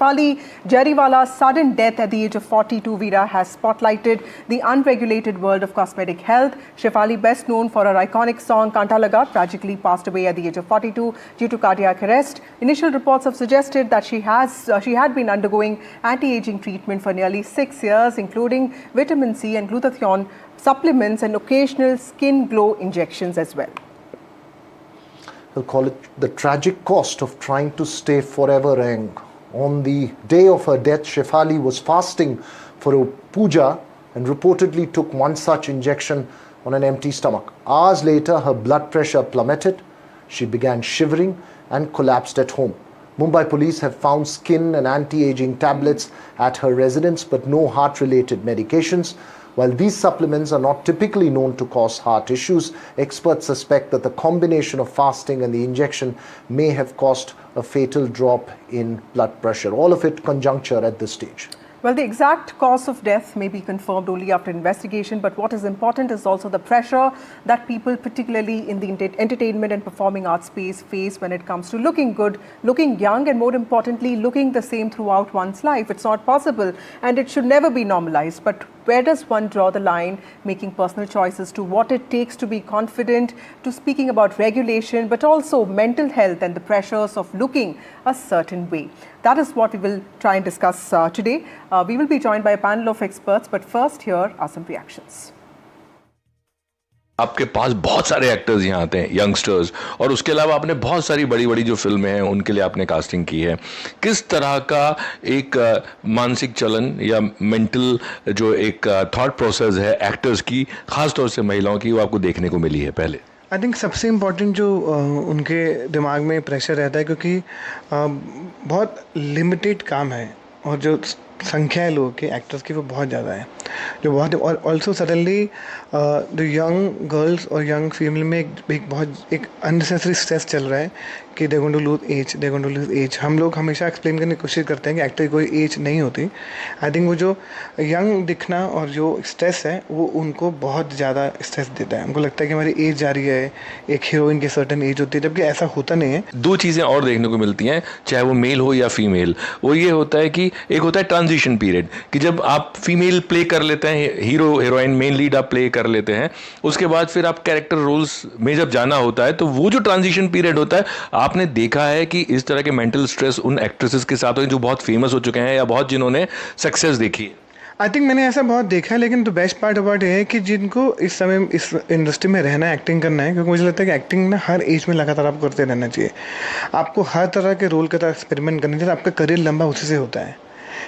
Shefali Jariwala's sudden death at the age of 42, Veera, has spotlighted the unregulated world of cosmetic health. Shefali, best known for her iconic song Kanta Laga, tragically passed away at the age of 42 due to cardiac arrest. Initial reports have suggested that she had been undergoing anti-aging treatment for nearly 6 years, including vitamin C and glutathione supplements and occasional skin glow injections as well. We'll call it the tragic cost of trying to stay forever young. On the day of her death, Shefali was fasting for a puja and reportedly took one such injection on an empty stomach. Hours later, her blood pressure plummeted. She began shivering and collapsed at home. Mumbai police have found skin and anti-aging tablets at her residence, but no heart-related medications. While these supplements are not typically known to cause heart issues, experts suspect that the combination of fasting and the injection may have caused a fatal drop in blood pressure. All of it conjuncture at this stage. Well, the exact cause of death may be confirmed only after investigation, but what is important is also the pressure that people, particularly in the entertainment and performing arts space, face when it comes to looking good, looking young, and more importantly, looking the same throughout one's life. It's not possible, and it should never be normalized. But where does one draw the line, making personal choices to what it takes to be confident, to speaking about regulation, but also mental health and the pressures of looking a certain way? That is what we will try and discuss today. We will be joined by a panel of experts, but first here are some reactions. आपके पास बहुत सारे actors यहाँ आते हैं, youngsters, और उसके अलावा आपने बहुत सारी बड़ी बड़ी जो फिल्में हैं उनके लिए आपने कास्टिंग की है. किस तरह का एक मानसिक चलन या मेंटल जो एक थॉट प्रोसेस है एक्टर्स की, खास तौर से महिलाओं की, वो आपको देखने को मिली है पहले? आई थिंक सबसे इम्पॉर्टेंट जो उनके दिमाग में प्रेशर रहता है, क्योंकि बहुत लिमिटेड काम है और जो संख्या है लोगों के एक्टर्स की वो बहुत ज़्यादा है, जो बहुत, और also suddenly the young girls और यंग फीमेल में एक अननेसेसरी स्ट्रेस चल रहा है कि they going to lose age. हम लोग हमेशा एक्सप्लेन करने की कोशिश करते हैं कि एक्टर की कोई एज नहीं होती. आई थिंक वो जो यंग दिखना और जो स्ट्रेस है वो उनको बहुत ज़्यादा स्ट्रेस देता है. उनको लगता है कि हमारी एज जा रही है, एक हीरोइन की सर्टन एज होती है, जबकि ऐसा होता नहीं है. दो चीज़ें और देखने को मिलती हैं, चाहे वो मेल हो या फीमेल. वो ये होता है कि एक होता है ट्रांजिशन पीरियड, कि जब आप फीमेल प्ले कर लेते हैं, हीरो हीरोइन मेन लीड आप प्ले कर लेते हैं, उसके बाद फिर आप कैरेक्टर रोल्स में जब जाना होता है, तो वो जो ट्रांजिशन पीरियड होता है, आपने देखा है कि इस तरह के मेंटल स्ट्रेस उन एक्ट्रेसेस के साथ हो जो बहुत फेमस हो चुके हैं या बहुत जिन्होंने सक्सेस देखी है. आई थिंक मैंने ऐसा बहुत देखा है, लेकिन द बेस्ट पार्ट अबाउट ये है कि जिनको इस समय इस इंडस्ट्री में रहना है, एक्टिंग करना है, क्योंकि मुझे लगता है कि एक्टिंग ना हर एज में लगातार आपको करते रहना चाहिए. आपको हर तरह के रोल के साथ एक्सपेरिमेंट करना चाहिए. आपका करियर लंबा उसी से होता है,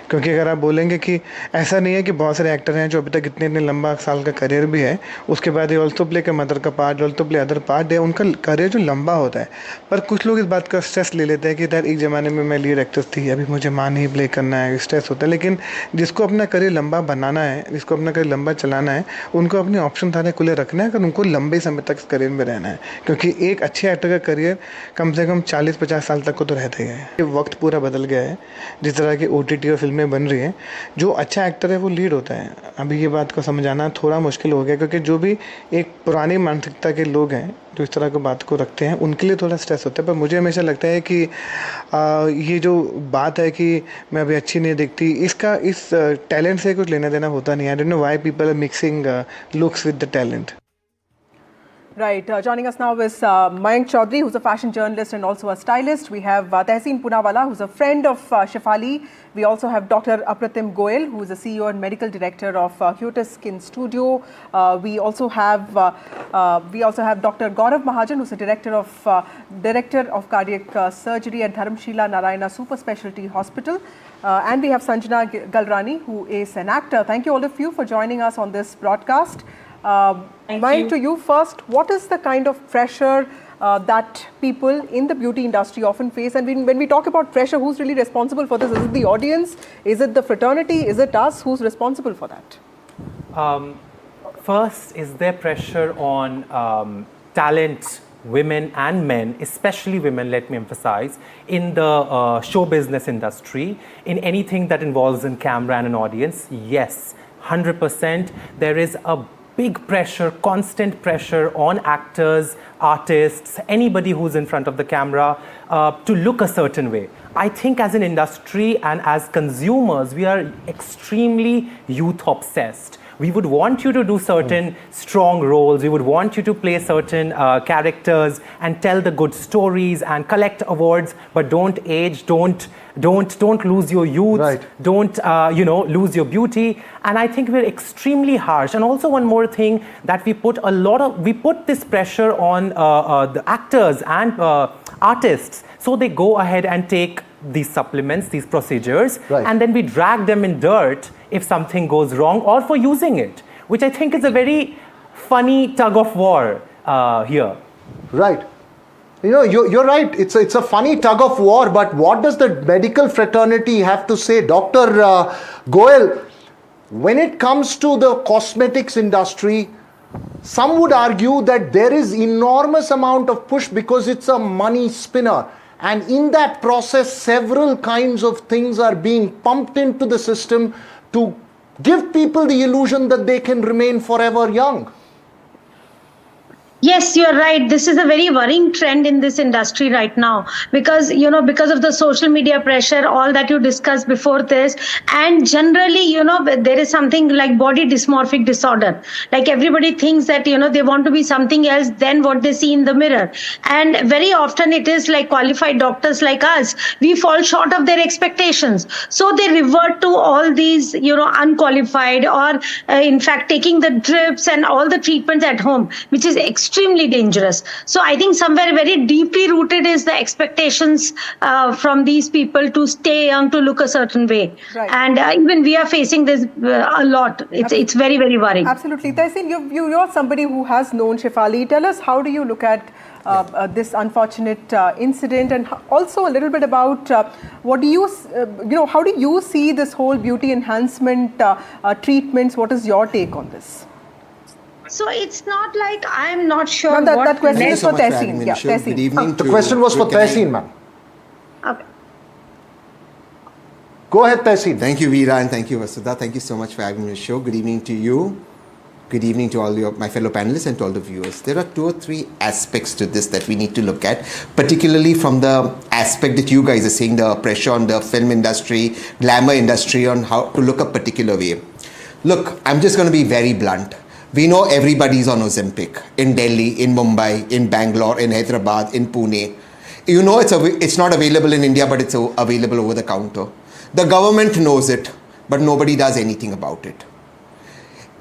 क्योंकि अगर आप बोलेंगे कि ऐसा नहीं है कि बहुत सारे एक्टर हैं जो अभी तक इतने लंबा साल का करियर भी है, उसके बाद ये ऑल्सो प्ले का मदर का part, also play other part है, उनका करियर जो लंबा होता है. पर कुछ लोग इस बात का स्ट्रेस ले लेते हैं कि यार एक ज़माने में मैं लीड एक्ट्रेस थी, अभी मुझे माँ नहीं प्ले करना है, स्ट्रेस होता है. लेकिन जिसको अपना करियर लंबा बनाना है, जिसको अपना करियर लंबा चलाना है, उनको अपने ऑप्शन सारे खुले रखना है, अगर उनको लंबे समय तक इस करियर में रहना है, क्योंकि एक अच्छे एक्टर का करियर कम से कम 40-50 साल तक को तो रहता ही है. ये वक्त पूरा बदल गया है. जिस तरह की OTT और फिल्में बन रही हैं, जो अच्छा एक्टर है वो लीड होता है. अभी ये बात को समझाना थोड़ा मुश्किल हो गया, क्योंकि जो भी एक पुरानी मानसिकता के लोग हैं जो इस तरह की बात को रखते हैं, उनके लिए थोड़ा स्ट्रेस होता है. पर मुझे हमेशा लगता है कि ये जो बात है कि मैं अभी अच्छी नहीं दिखती, इसका इस टैलेंट से कुछ लेना देना होता नहीं. I don't know why people are mixing looks with the talent. Right. Joining us now is Mayank Chaudhary, who's a fashion journalist and also a stylist. We have Tehseen Poonawalla, who's a friend of Shefali. We also have Dr. Apratim Goel, who is the CEO and medical director of Cutis Skin Studio. We also have Dr. Gaurav Mahajan, who's the director of cardiac surgery at Dharamshila Narayana Super Specialty Hospital. And we have Sanjana Galrani, who is an actor. Thank you all of you for joining us on this broadcast. Mike, to you first, what is the kind of pressure that people in the beauty industry often face? And when we talk about pressure, who's really responsible for this? Is it the audience? Is it the fraternity? Is it us? Who's responsible for that? First, is there pressure on talent, women and men, especially women, let me emphasize, in the show business industry, in anything that involves in camera and an audience? Yes, 100%. There is a big pressure, constant pressure on actors, artists, anybody who's in front of the camera to look a certain way. I think as an industry and as consumers, we are extremely youth obsessed. We would want you to do certain strong roles. We would want you to play certain characters and tell the good stories and collect awards, but don't age, don't lose your youth, Right. don't lose your beauty. And I think we're extremely harsh. And also one more thing, that we put this pressure on the actors and artists, so they go ahead and take these supplements, these procedures, Right. and then we drag them in dirt if something goes wrong, or for using it, which I think is a very funny tug of war here. Right. You know, you're right. It's a funny tug of war, but what does the medical fraternity have to say? Dr. Goel, when it comes to the cosmetics industry, some would argue that there is enormous amount of push because it's a money spinner. And in that process, several kinds of things are being pumped into the system to give people the illusion that they can remain forever young. Yes, you're right. This is a very worrying trend in this industry right now because, because of the social media pressure, all that you discussed before this. And generally, there is something like body dysmorphic disorder. Like everybody thinks that, they want to be something else than what they see in the mirror. And very often it is like qualified doctors like us, we fall short of their expectations. So they revert to all these, unqualified or in fact, taking the drips and all the treatments at home, which is extremely dangerous. So I think somewhere very deeply rooted is the expectations from these people to stay young, to look a certain way. Right. And even we are facing this a lot. It's very, very worrying. Absolutely. Tehseen, you're somebody who has known Shefali. Tell us, how do you look at this unfortunate incident, and also a little bit about what do you, how do you see this whole beauty enhancement treatments? What is your take on this? So it's not like I'm not sure. Ma'am, what that question next- is for much for Tehseen. having me on Yeah, the show. Tehseen. Good evening. The question was for Tehseen, ma'am. Okay. Go ahead, Tehseen. Thank you, Veera, and thank you, Vasudha. Thank you so much for having me on the show. Good evening to you. Good evening to all my fellow panelists and to all the viewers. There are 2 or 3 aspects to this that we need to look at, particularly from the aspect that you guys are seeing, the pressure on the film industry, glamour industry, on how to look a particular way. Look, I'm just going to be very blunt. We know everybody's on Ozempic in Delhi, in Mumbai, in Bangalore, in Hyderabad, in Pune. You know it's not available in India, but it's available over the counter. The government knows it, but nobody does anything about it.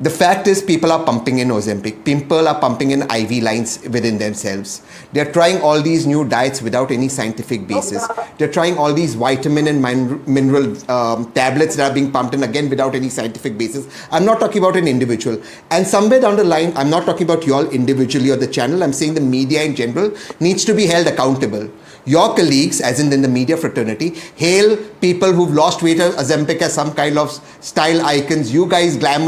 The fact is, people are pumping in Ozempic. People are pumping in IV lines within themselves. They're trying all these new diets without any scientific basis. They're trying all these vitamin and mineral tablets that are being pumped in, again, without any scientific basis. I'm not talking about an individual. And somewhere down the line, I'm not talking about you all individually or the channel. I'm saying the media in general needs to be held accountable. Your colleagues, as in the media fraternity, hail people who've lost weight as Ozempic as some kind of style icons. You guys glam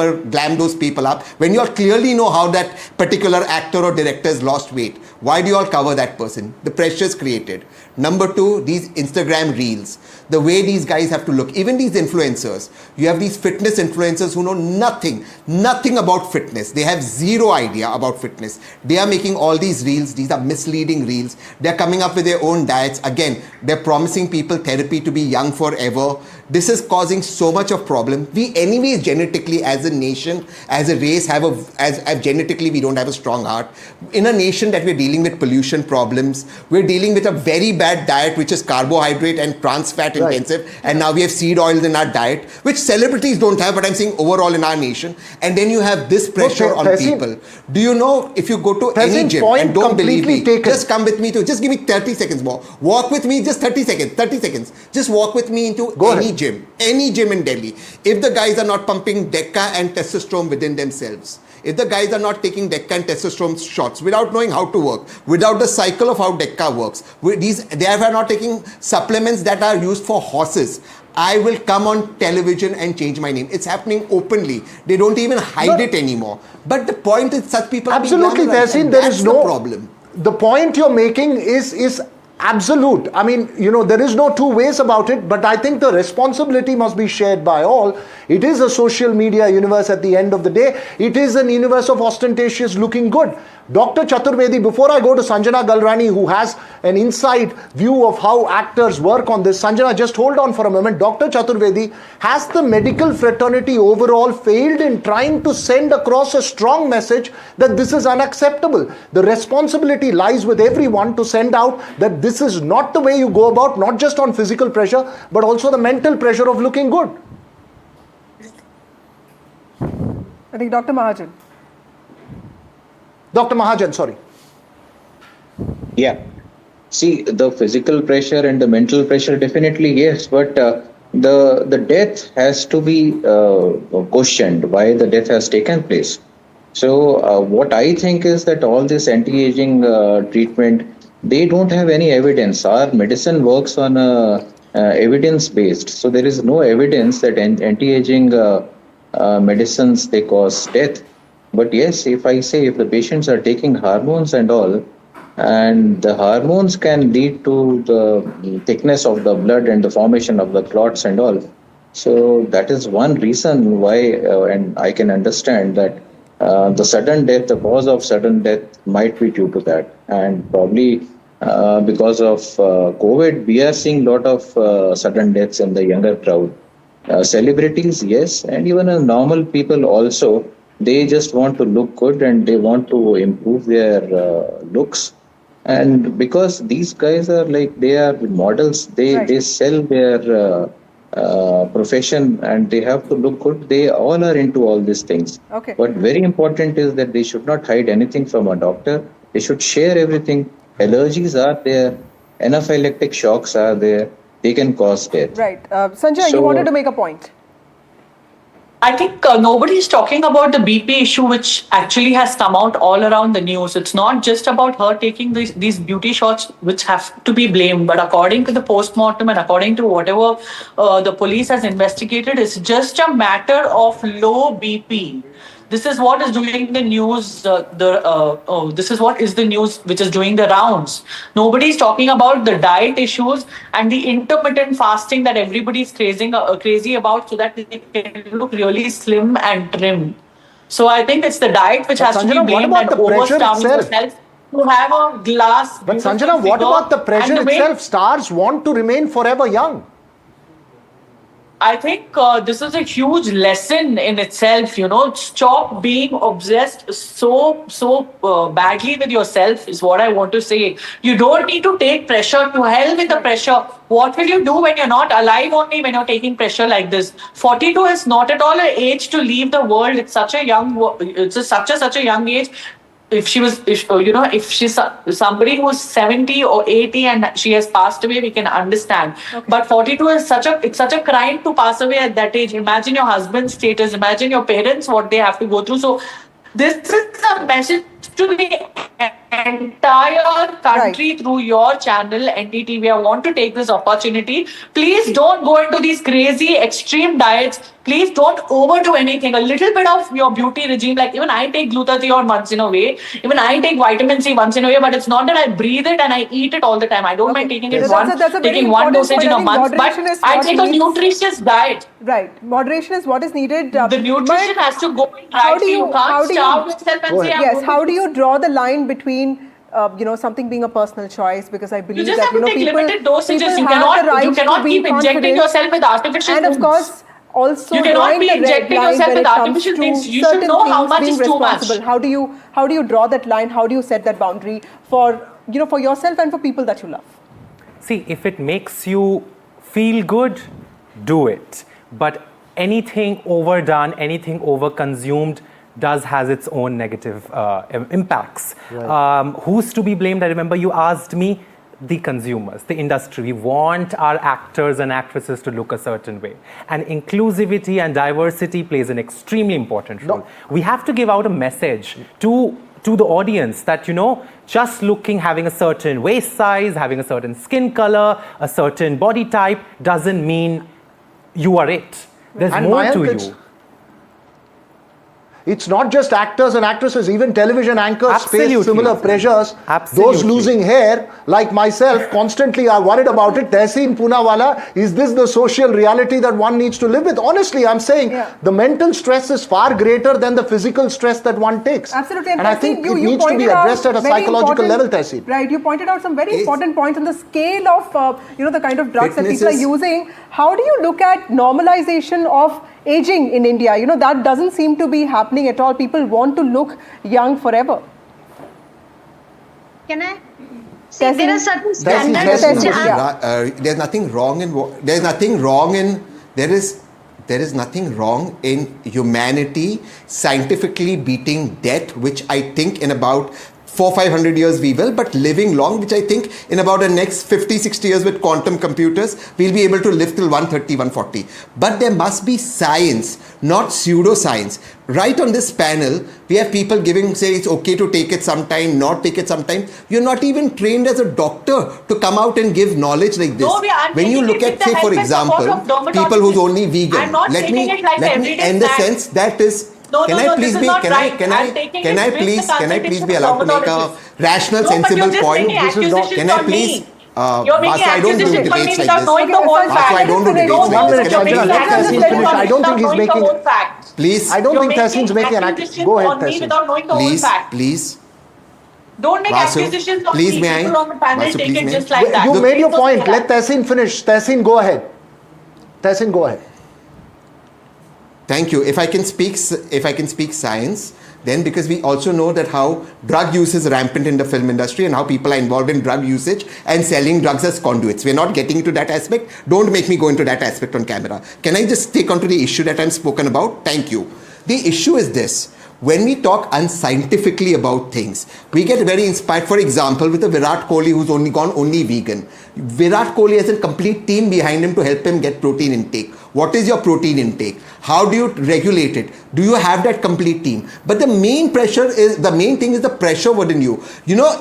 those people up when you all clearly know how that particular actor or director has lost weight. Why do you all cover that person? The pressure is created. Number 2, these Instagram reels. The way these guys have to look. Even these influencers. You have these fitness influencers who know nothing about fitness. They have zero idea about fitness. They are making all these reels. These are misleading reels. They're coming up with their own diets. Again, they're promising people therapy to be young forever. This is causing so much of problem. We anyways genetically as a nation, as a race, genetically we don't have a strong heart. In a nation that we're dealing with pollution problems, we're dealing with a very bad diet which is carbohydrate and trans fat intensive, and now we have seed oils in our diet, which celebrities don't have, but I'm saying overall in our nation. And then you have this pressure on people. Do you know, if you go to any gym, and don't believe me, just come with me just give me 30 seconds more. Walk with me, just 30 seconds. Just walk with me into any gym in Delhi. If the guys are not pumping Deca and testosterone within themselves, if the guys are not taking Deca and testosterone shots without knowing how to work, without the cycle of how Deca works, they are not taking supplements that are used for horses, I will come on television and change my name. It's happening openly. They don't even hide it anymore. But the point is, such people absolutely, Tehseen, there is no problem. The point you're making is absolute. I mean, there is no 2 ways about it, but I think the responsibility must be shared by all. It is a social media universe at the end of the day. It is an universe of ostentatious looking good. Dr. Chaturvedi, before I go to Sanjana Galrani, who has an inside view of how actors work on this, Sanjana, just hold on for a moment. Dr. Chaturvedi, has the medical fraternity overall failed in trying to send across a strong message that this is unacceptable? The responsibility lies with everyone to send out that this is not the way you go about, not just on physical pressure, but also the mental pressure of looking good. I think Dr. Mahajan. Dr. Mahajan, sorry. Yeah. See, the physical pressure and the mental pressure, definitely yes, but the death has to be questioned, why the death has taken place. So what I think is that all this anti-aging treatment, they don't have any evidence. Our medicine works on evidence-based. So there is no evidence that anti-aging medicines, they cause death. But yes, if I say if the patients are taking hormones and all, and the hormones can lead to the thickness of the blood and the formation of the clots and all. So that is one reason why, and I can understand that the sudden death, the cause of sudden death might be due to that. And probably because of COVID, we are seeing a lot of sudden deaths in the younger crowd. Celebrities, yes, and even normal people also, they just want to look good and they want to improve their looks. And because these guys are like, they are models, they sell their profession and they have to look good. They all are into all these things. Okay. But very important is that they should not hide anything from a doctor. They should share everything. Allergies are there. Anaphylactic shocks are there. They can cause death. Right. Sanjay, you wanted to make a point. I think nobody is talking about the BP issue, which actually has come out all around the news. It's not just about her taking these beauty shots, which have to be blamed. But according to the postmortem and according to whatever the police has investigated, it's just a matter of low BP. This is what is doing the news. This is what is the news which is doing the rounds. Nobody is talking about the diet issues and the intermittent fasting that everybody is crazy about, so that they can look really slim and trim. So I think it's the diet which has Sanjana, to be blamed and overstarving yourself to have a glass. But Sanjana, what about the pressure itself? Stars want to remain forever young. I think this is a huge lesson in itself, stop being obsessed so badly with yourself is what I want to say. You don't need to take pressure. To hell with the pressure. What will you do when you're not alive only when you're taking pressure like this? 42 is not at all an age to leave the world. It's such a young age. If she's somebody who's 70 or 80 and she has passed away, we can understand. Okay. But 42 is such a crime to pass away at that age. Imagine your husband's status, imagine your parents, what they have to go through. So this is a message to the entire country through your channel, NDTV. I want to take this opportunity. Please don't go into these crazy extreme diets. Please don't overdo anything. A little bit of your beauty regime, like even I take glutathione once in a way. Even I take vitamin C once in a way, but it's not that I breathe it and I eat it all the time. I don't mind taking it taking one dosage in a month, but I take a nutritious diet. Right. Moderation is what is needed. The nutrition has to go in right. You can't starve yourself and say, yes, how do you draw the line between something being a personal choice, because I believe you just that have to take people, limited dosages. You cannot keep injecting yourself with artificial and foods. Of course, also you cannot be injecting yourself with artificial things. You should know how much is too much. How do you draw that line? How do you set that boundary for yourself and for people that you love? See, if it makes you feel good, do it. But anything overdone, anything overconsumed has its own negative impacts. Right. Who's to be blamed? I remember you asked me. The consumers, the industry. We want our actors and actresses to look a certain way. And inclusivity and diversity plays an extremely important role. No. We have to give out a message to the audience that, just having a certain waist size, having a certain skin color, a certain body type doesn't mean you are it. There's more to you. It's not just actors and actresses, even television anchors Absolutely. face similar pressures. Absolutely. Those losing hair, like myself, constantly are worried about it. Tehseen Poonawala, is this the social reality that one needs to live with? Honestly, I'm saying the mental stress is far greater than the physical stress that one takes. Absolutely. And I think it needs to be addressed at a psychological level, Tehseen. Right, you pointed out some very important points on the scale of the kind of drugs that people are using. How do you look at normalization of aging in India? That doesn't seem to be happening at all. People want to look young forever. Can I? See, there are certain standards. There's nothing wrong in there is nothing wrong in humanity scientifically beating death, which I think in about 400-500 years we will, but living long, which I think in about the next 50-60 years with quantum computers, we'll be able to live till 130-140. But there must be science, not pseudoscience. Right on this panel, we have people say it's okay to take it sometime, not take it sometime. You're not even trained as a doctor to come out and give knowledge like this. No, when you look at, say, for example, people who's only vegan. I'm not let me end the sense that is. Can I please be allowed to make a rational, sensible point? This is not. Can I please? You're making accusations on me without knowing the whole fact. I don't do debates like this. I don't think he's making. Please. I don't think Tehseen's making an accusation. Go ahead, Tehseen. Please. Don't make accusations on me. People on the panel take it just like that. You made your point. Let Tehseen finish. Tehseen, go ahead. Tehseen, go ahead. Thank you. If I can speak science, then because we also know that how drug use is rampant in the film industry and how people are involved in drug usage and selling drugs as conduits. We're not getting into that aspect. Don't make me go into that aspect on camera. Can I just take on to the issue that I'm spoken about? Thank you. The issue is this. When we talk unscientifically about things, we get very inspired. For example, with a Virat Kohli who's gone only vegan. Virat Kohli has a complete team behind him to help him get protein intake. What is your protein intake? How do you regulate it? Do you have that complete team? But the main thing is the pressure within you.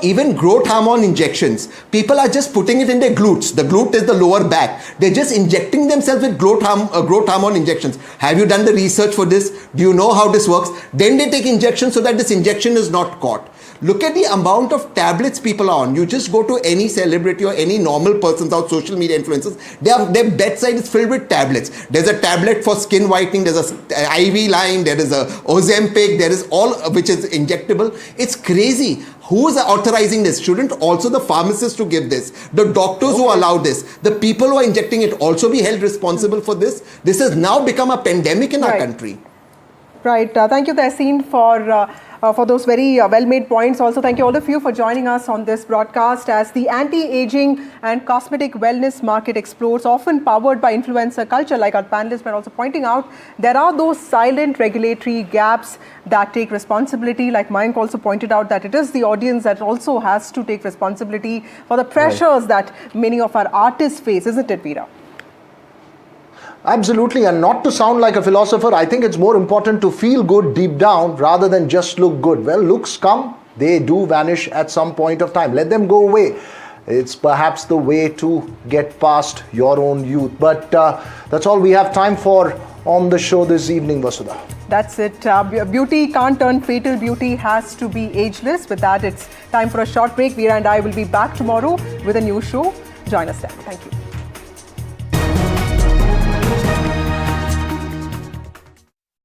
Even growth hormone injections, people are just putting it in their glutes. The glute is the lower back. They're just injecting themselves with growth hormone injections. Have you done the research for this? Do you know how this works? Then they take injections so that this injection is not caught. Look at the amount of tablets people are on. You just go to any celebrity or any normal person's out social media influencers. Their bedside is filled with tablets. There's a tablet for skin whitening. There's a IV line. There is a Ozempic. There is all which is injectable. It's crazy. Who is authorizing this? Shouldn't also the pharmacists to give this? The doctors who allow this? The people who are injecting it also be held responsible for this? This has now become a pandemic in our country. Right. Thank you, Tehseen, for those very well-made points. Also, thank you all of you for joining us on this broadcast as the anti-aging and cosmetic wellness market explodes, often powered by influencer culture. Like our panelists were also pointing out, there are those silent regulatory gaps that take responsibility. Like Mayank also pointed out, that it is the audience that also has to take responsibility for the pressures that many of our artists face, isn't it, Veera? Absolutely, and not to sound like a philosopher, I think it's more important to feel good deep down rather than just look good. Well, looks come, they do vanish at some point of time. Let them go away. It's perhaps the way to get past your own youth. But that's all we have time for on the show this evening, Vasudha. That's it. Beauty can't turn fatal. Beauty has to be ageless. With that, it's time for a short break. Veera and I will be back tomorrow with a new show. Join us then. Thank you.